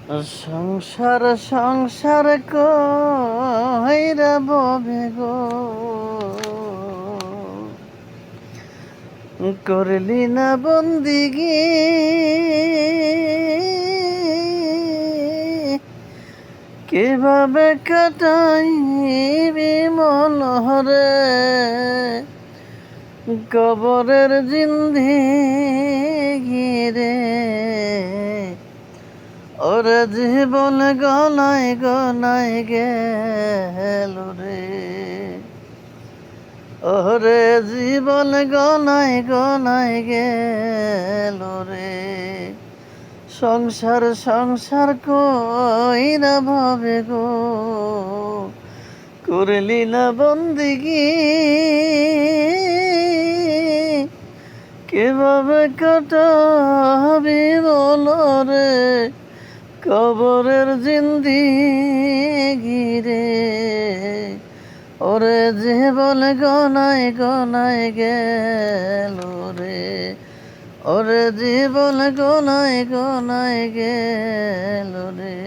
সংসার সংসার কইরা ববে গো, করলি না বন্দিগি, কিভাবে কাটাইবি মনহরে কবরের জিন্দেগি রে। ওরে জীবন গনায় গনায় গেল রে, ওরে জীবন গনায় গনায় গেল রে। সংসার সংসার কইরা ভাবে গো, করলি না বন্দিগি, কিভাবে কাটাবি বলো রে কবরের জিন্দেগি রে। ওরে জীবন গনায় গনায় গেল রে, ওরে জীবন গনায় গনায় গেল রে।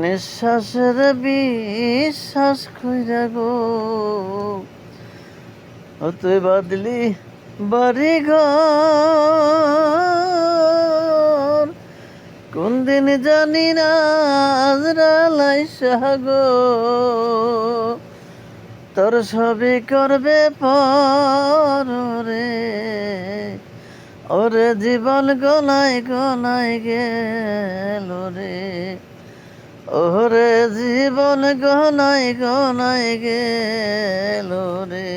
নিঃশ্বাসের বিশ্বাস কইরা গো, তুই বাদলি বাড়ি ঘর, কোন দিন জানি না আজরালাই সাগো, তোর সবই করবে পর রে। ওরে জীবন গনায় গনায় গেল রে, ওরে জীবন গনায় গনায় গেল রে।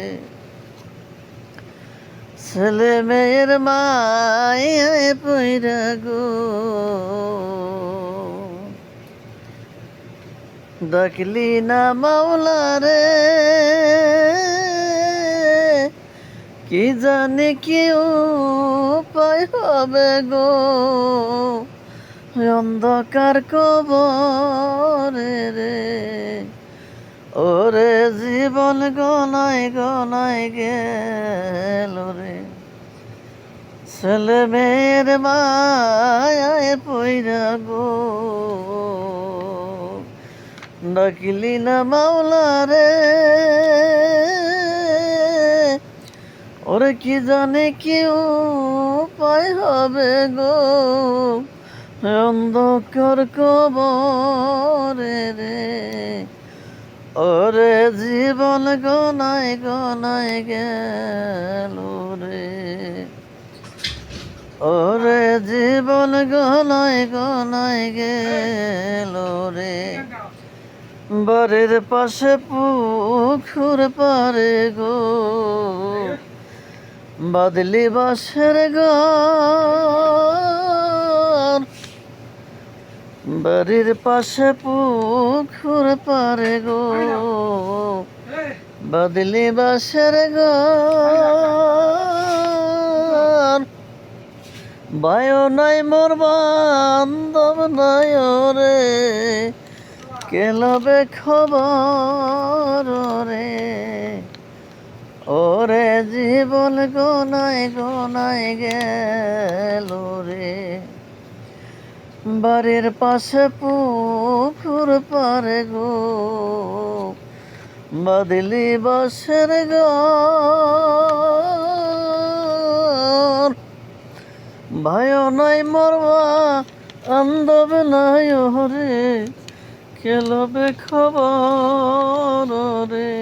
ছেলে মেয়ের মায়ায় পইরা গো, ডাকলি না মাওলা রে, কি জানি কি উপায় হবে গো, অন্ধকার কবরে রে। ওরে জীবন গনায় গনায় গেল রে, ছেলে মেয়ের মায়ায় পইরা গো, ডাকিলি না মাওলা রে, ওরে কি জানে কি উপায় হবে গো, অন্ধকার কবরে রে। ওরে জীবন গনায় গনায় গেল রে, ওরে জীবন গনায় গনায় গেল রে। বাড়ির পাশে পুকুর পারে গো, বাদলি বাসের ঘর, বাড়ির পাশে পুকুর পারে গো, বাদলি বাসের ঘর। বায়ো নাই মোর বান্ধব নাই রে, কেলবে খবর রে। ওরে জীবন গনায় গনায় গেল রে, বাড়ির পাশে পুকুর পারে গো, বাদলি বাসের ঘর। ভাইও নাই মরবা আন্দব নাই রে, কেলবে খবর রে।